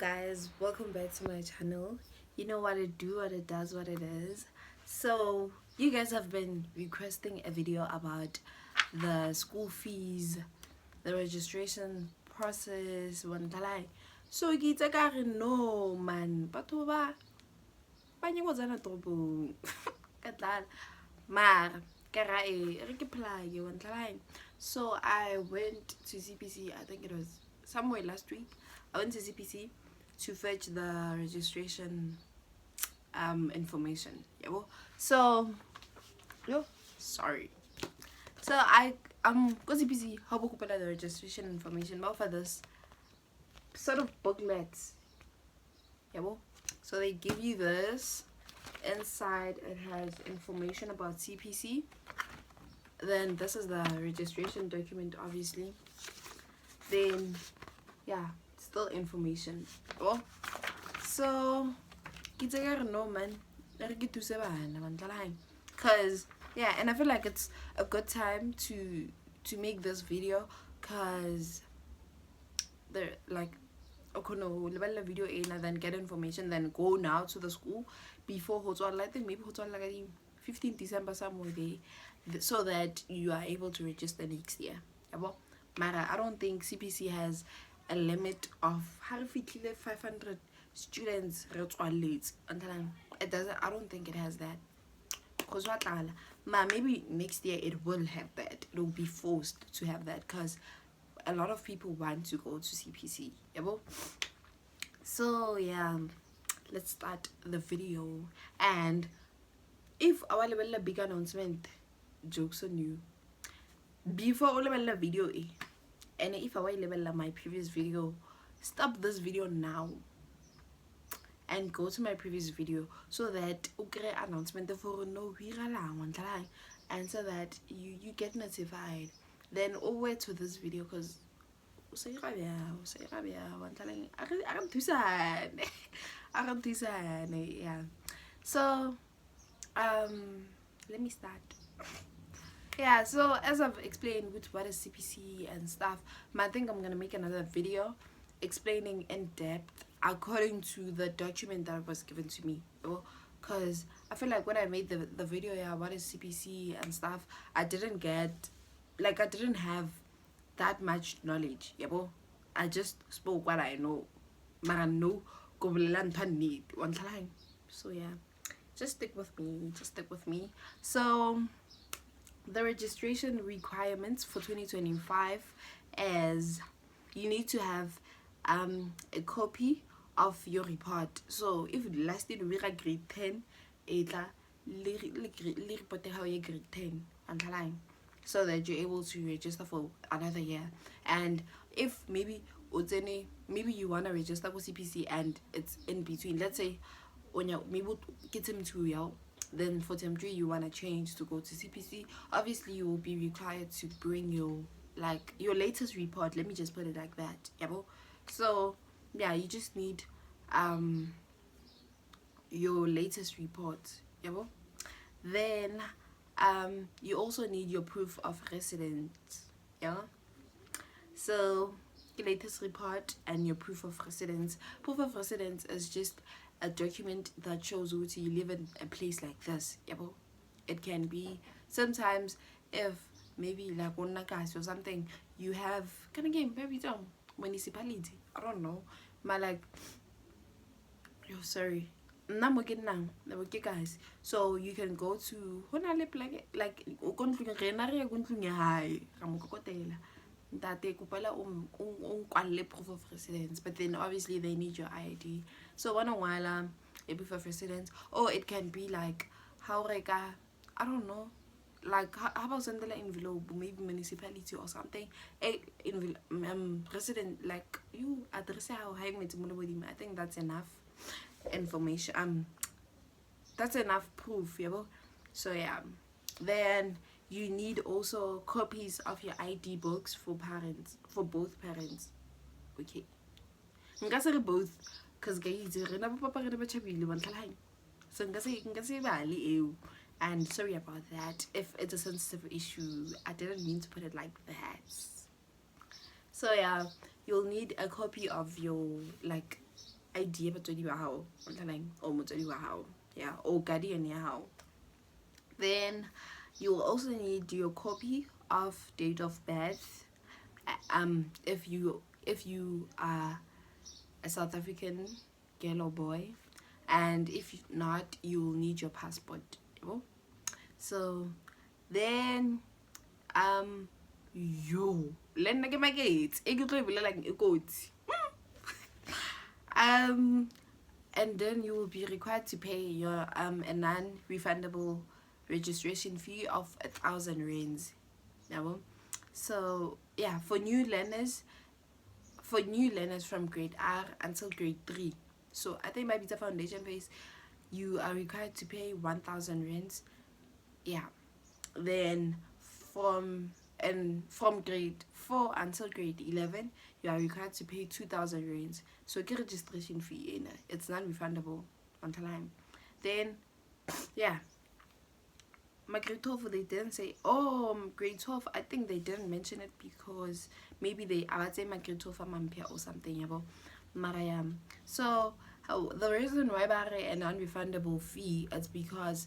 guys, welcome back to my channel. You know what it do, what it does, what it is. So you guys have been requesting a video about the school fees, the registration process, one talai. So kita kare no man, batho ba banye go tsana toropong ka tlala mar kara re ke plage one talai. So I went to CPC, I think it was somewhere last week. I went to CPC to fetch the registration information. Yeah, well, so sorry. So I go CPC how to put the registration information but for this sort of booklets. Yeah, well, so they give you this. Inside it has information about CPC. Then this is the registration document, obviously. Then yeah, still information. Oh, so it's a no man, cause yeah, and I feel like it's a good time to make this video, cause they're like okay no level video and then get information, then go now to the school before I think maybe like 15 December somewhere there, so that you are able to register next year. Mara, I don't think CPC has a limit of 500 students late. It doesn't. I don't think it has that. Cause maybe next year it will have that. It will be forced to have that because a lot of people want to go to CPC. So yeah, let's start the video. And if our level big announcement, jokes on you. Before all level video, and if I level my previous video, stop this video now and go to my previous video so that okay announcement for no and so that you get notified. Then over to this video because yeah. So let me start. Yeah, so as I've explained with what is CPC and stuff, I think I'm gonna make another video explaining in depth according to the document that was given to me. Because I feel like when I made the video, yeah, what is CPC and stuff, I didn't have that much knowledge. I just spoke what I know. So yeah, just stick with me. So the registration requirements for 2025 is you need to have a copy of your report. So if last year we got grade 10, etla report how you grade 10 underline, so that you're able to register for another year. And if maybe you want to register for CPC and it's in between, let's say when you maybe get him to then for term 3 you want to change to go to CPC, obviously you will be required to bring your latest report, let me just put it like that. So yeah, you just need your latest report. Then you also need your proof of residence. So your latest report and your proof of residence. Proof of residence is just a document that shows that you live in a place like this. It can be sometimes if maybe like Onakas or something, you have kind of game maybe some municipality, I don't know, but like sorry, guys, so you can go to like that they proof of residence, but then obviously they need your ID. So one while a proof of residence, or it can be like how I don't know, like how about send the envelope, maybe municipality or something, resident, like you address how high I think that's enough information, that's enough proof. So yeah, then you need also copies of your ID books for both parents. Okay, both, because guys, so and sorry about that if it's a sensitive issue, I didn't mean to put it like that. So yeah, you'll need a copy of your ID ya batswadi ba hao or motswadi wa hao, yeah, or guardian ya hao. Then you will also need your copy of date of birth, if you are a South African girl or boy, and if not, you'll need your passport. So then le nna ke maketse e ke tlo e bolelang e kotsi. And then you will be required to pay your a non-refundable registration fee of 1,000 rands. So yeah, for new learners from grade R until grade 3, so I think maybe the foundation phase, you are required to pay 1,000 rands. Yeah. Then from grade 4 until grade 11, you are required to pay 2,000 rands. So get registration fee, it's non-refundable on time. Then yeah, my grade 12, they didn't say, grade 12, I think they didn't mention it because maybe I would say my grade 12 or something, so the reason why I a non-refundable fee is because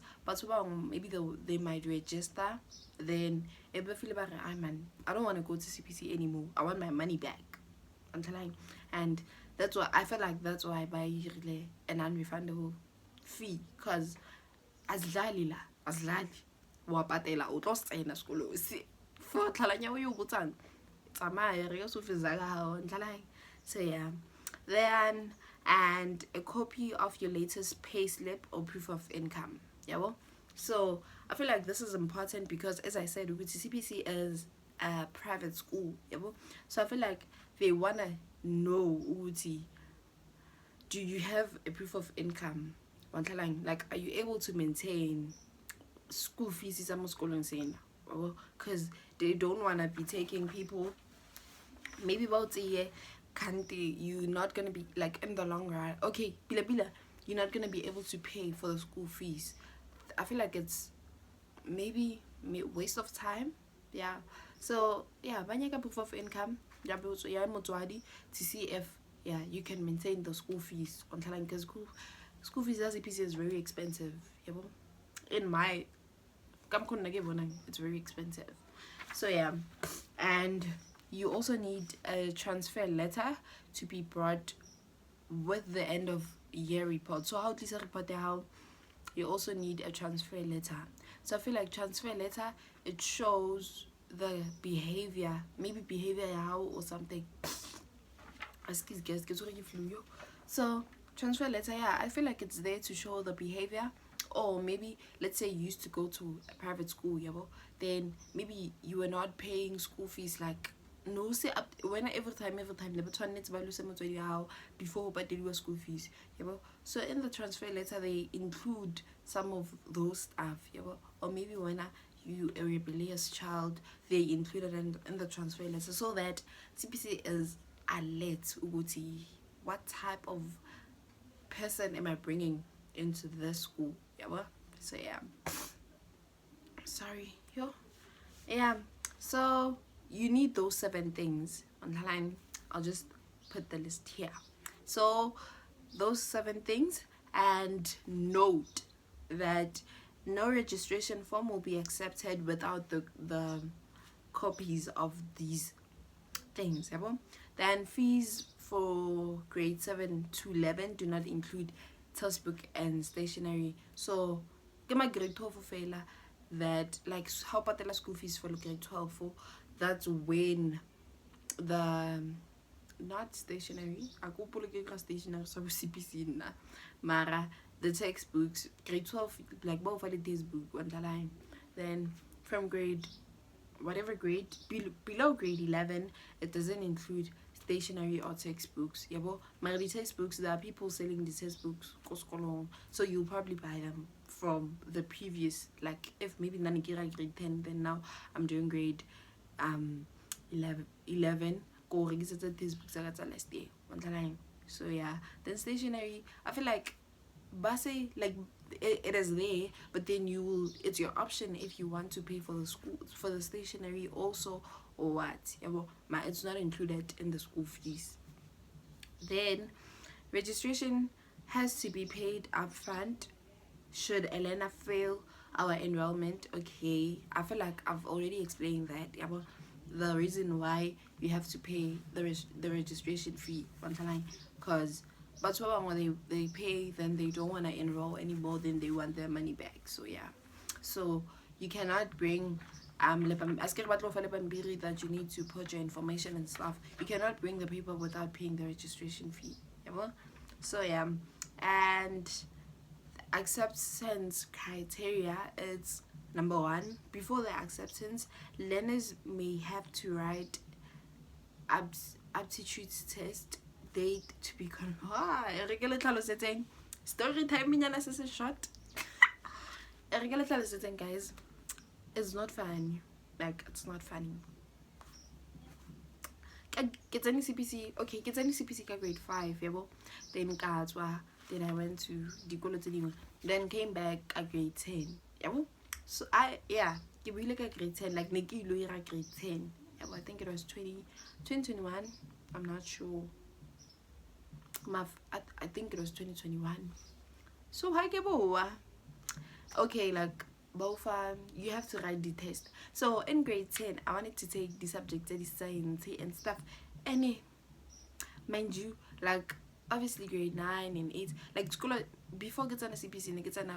maybe they might register, then I don't want to go to CPC anymore, I want my money back, and that's why I feel like that's why I buy a non-refundable fee, because azidlali wa patela o tlo tsena sekolo for tlhalanya o yo botsang tsamaya re ka so feza ka hao ntlalang. So yeah, then and a copy of your latest payslip or proof of income. So I feel like this is important because, as I said, CPC is a private school. So I feel like they wanna know, do you have a proof of income? Like, are you able to maintain school fees? Is because they don't want to be taking people maybe about a year, you're not gonna be, like, in the long run, okay, you're not gonna be able to pay for the school fees. I feel like it's maybe waste of time. Yeah. So yeah, banyaka proof of income to see if you can maintain the school fees on time, because school fees as CPC is very expensive. In my it's very expensive. So yeah, and you also need a transfer letter to be brought with the end of year report. So how this report, how you also need a transfer letter. So I feel like transfer letter, it shows the behavior, maybe behavior how or something. So transfer letter, yeah, I feel like it's there to show the behavior. Or maybe, let's say you used to go to a private school, then maybe you were not paying school fees, like, no, say up when every time before, but they do school fees, so in the transfer letter they include some of those stuff, or maybe when you a rebellious child, they included in the transfer letter, so that CPC is alert what type of person am I bringing into this school. So yeah, sorry, so you need those 7 things on the line. I'll just put the list here. So those 7 things, and note that no registration form will be accepted without the copies of these things. Then fees for grade 7 to 11 do not include textbook and stationery. So my grade 12 failure, that, like, how patela school fees for grade 12 for, that's when the not stationery, I go pull a stationery, so CPC mara the textbooks grade 12, like both of the textbook on the line. Then from grade whatever grade below grade 11, it doesn't include stationery or textbooks. My textbooks, there are people selling the textbooks, so you'll probably buy them from the previous, like, if maybe Nanikira grade 10, then now I'm doing grade 11 go register textbooks last year on the line. So yeah, then stationery, I feel like base, like, it is there, but then it's your option if you want to pay for the school for the stationery also, or what. It's not included in the school fees. Then registration has to be paid upfront should Elena fail our enrollment. Okay, I feel like I've already explained that. Yeah, but the reason why you have to pay the registration fee on time, because but when they pay, then they don't want to enroll anymore, then they want their money back. So yeah, so you cannot bring that you need to put your information and stuff. You cannot bring the paper without paying the registration fee. Yeah, so yeah, and acceptance criteria, it's number one, before the acceptance, learners may have to write aptitude test date to be confirmed. Story time is short. Guys, it's not funny. Like, it's not funny. Get any CPC, okay, get any CPC grade 5, yeah, then I went to the then came back at grade 10, yeah. So I we look at grade 10, like Nikki Luira grade 10, yeah, I think it was 2021, I'm not sure. I think it was 2021. So okay, like both you have to write the test. So in grade 10 I wanted to take the subject the science and stuff, and mind you, like obviously grade 9 and 8, like school before getting a CPC gets an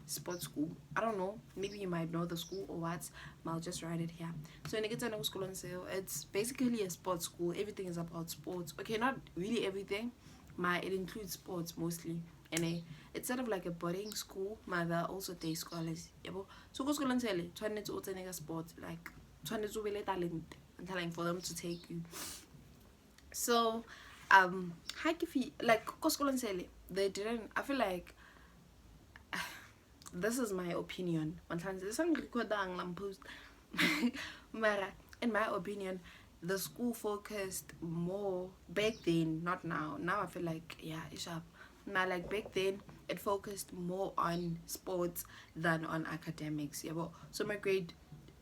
sports school. I don't know, maybe you might know the school or what, I'll just write it here. So in a school on sale, it's basically a sports school. Everything is about sports. Okay, not really everything, it includes sports mostly. And it's sort of like a boarding school, there also day scholars. So go school and tell it, trying to a sport, like trying to be talent and telling for them to take you. So like go school and tell it, they didn't, I feel like this is my opinion. In my opinion, the school focused more back then, not now. Now I feel like it's up. Now, like back then, it focused more on sports than on academics. Yeah, so my grade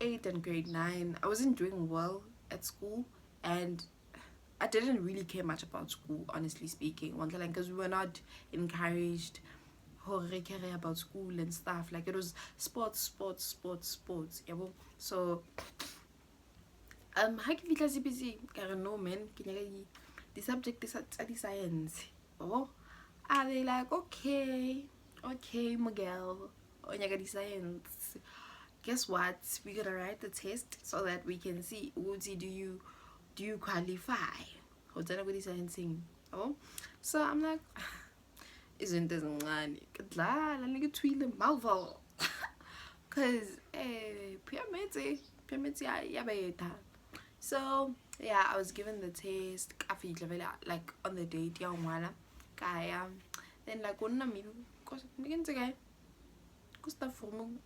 8 and grade 9, I wasn't doing well at school, and I didn't really care much about school, honestly speaking. Because we were not encouraged about school and stuff. Like it was sports. Yeah, so how can you CPC? No man, the subject is study science. Are they like okay, Miguel, on science? Guess what? We're gonna write the test so that we can see do you qualify? So I'm like, isn't this money? Cause so yeah, I was given the test like on the date, then like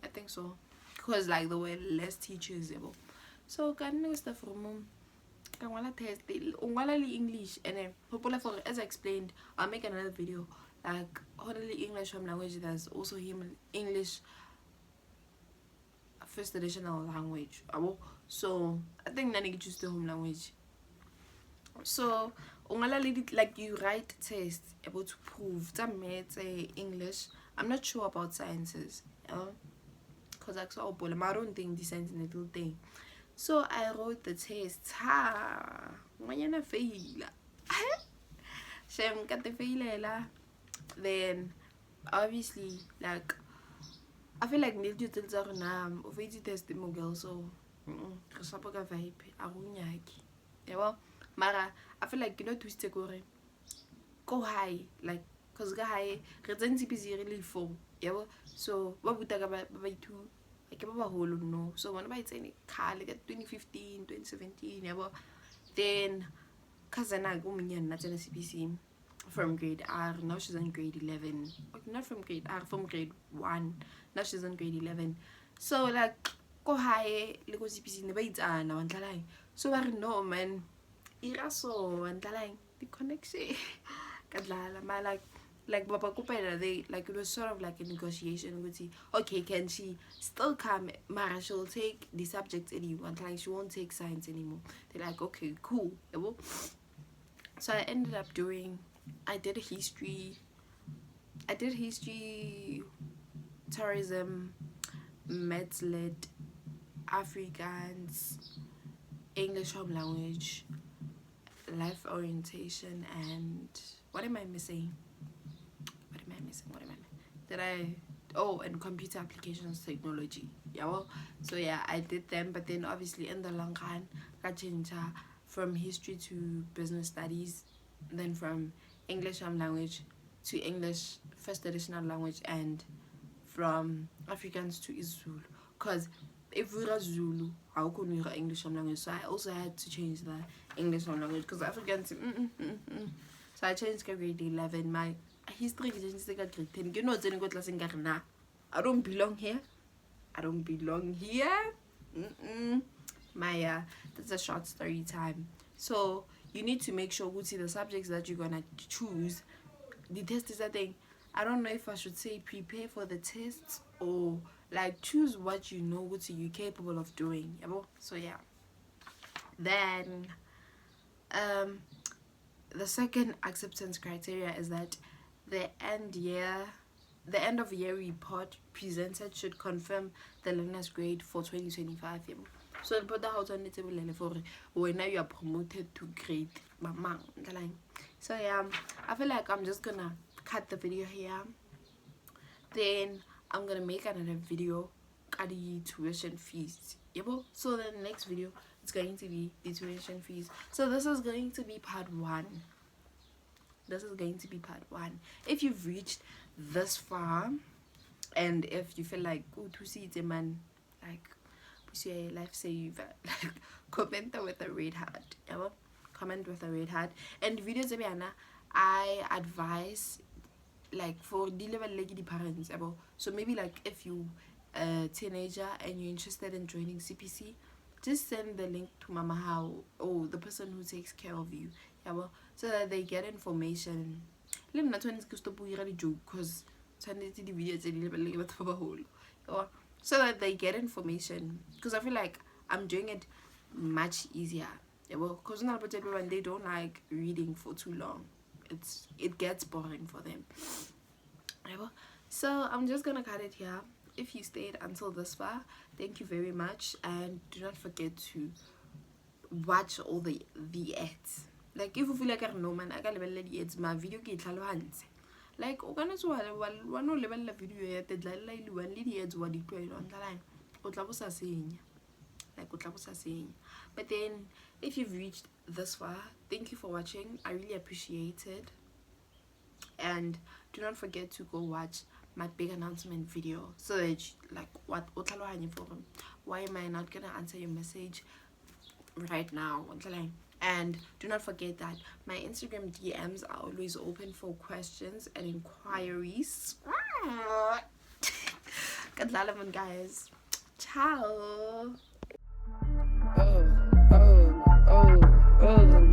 I think so, because like there were less teachers able. So stuff test English, and then hopefully for, as I explained, I'll make another video like only English home language. There's also English first additional language. So I think that you choose the home language. So like you write tests able to prove that English. I'm not sure about sciences, because I don't think the science is a little thing. So I wrote the test. When I fail, shame got the fail. Then obviously, like I feel like need to tell of test the girl. So vibe. Mara, I feel like twist go high, like cause go high. CPC really full. So what would talk about two? No. So when I say car like 2015, 2017, then cousin I go in CPC from grade R. Now she's in grade 11. Not from grade R, from grade 1. Now she's in grade 11. So like go high, like CPC never it's now. So I know man, iraso and the connection. Like Baba Kupera, they like it was sort of like a negotiation with okay, can she still come? Mara, she'll take the subjects anymore, like she won't take science anymore. They're like, okay, cool. So I ended up doing, I did history, tourism, Mets lit, Afrikaans, English home language, life orientation, and what am I missing? Did I? Oh, and computer applications technology. Yeah, well, so yeah, I did them, but then obviously in the long run, I changed from history to business studies, then from English home language to English first additional language, and from Afrikaans to Zulu. Because if we were Zulu, how could we read English home language? So I also had to change the English home language because Afrikaans. So I changed grade 11. My history changed grade 10. You know, I don't belong here. I don't belong here. My that's a short story time. So you need to make sure the subjects that you're gonna choose. The test is a thing. I don't know if I should say prepare for the tests or like choose what you know what you're capable of doing. So yeah. Then the second acceptance criteria is that the end of year report presented should confirm the learner's grade for 2025. So the put out on the table for when you are promoted to grade. So yeah, I feel like I'm just gonna cut the video here. Then I'm gonna make another video at the tuition fees. So the next video it's going to be the tuition fees. So this is going to be part 1. If you've reached this far, and if you feel like to see it, man, like life saver, like comment with a red heart. Comment with a red heart. And videos I advise like for the level like the parents. So maybe like if you a teenager and you're interested in joining CPC, just send the link to Mama How or the person who takes care of you, so that they get information. Let me not stop joke because the video so that they get information, because I feel like I'm doing it much easier. Because now when they don't like reading for too long, it gets boring for them. So I'm just gonna cut it here. If you stayed until this far, thank you very much, and do not forget to watch all the ads. Like if you feel like I know man, I can level the ads. My video get like organize one level the video yet the ads what deployed on the line. But then if you've reached this far, thank you for watching. I really appreciate it, and do not forget to go watch my big announcement video, so that like why am I not gonna answer your message right now. And do not forget that my Instagram DMs are always open for questions and inquiries. Good luck, guys. Ciao. Oh.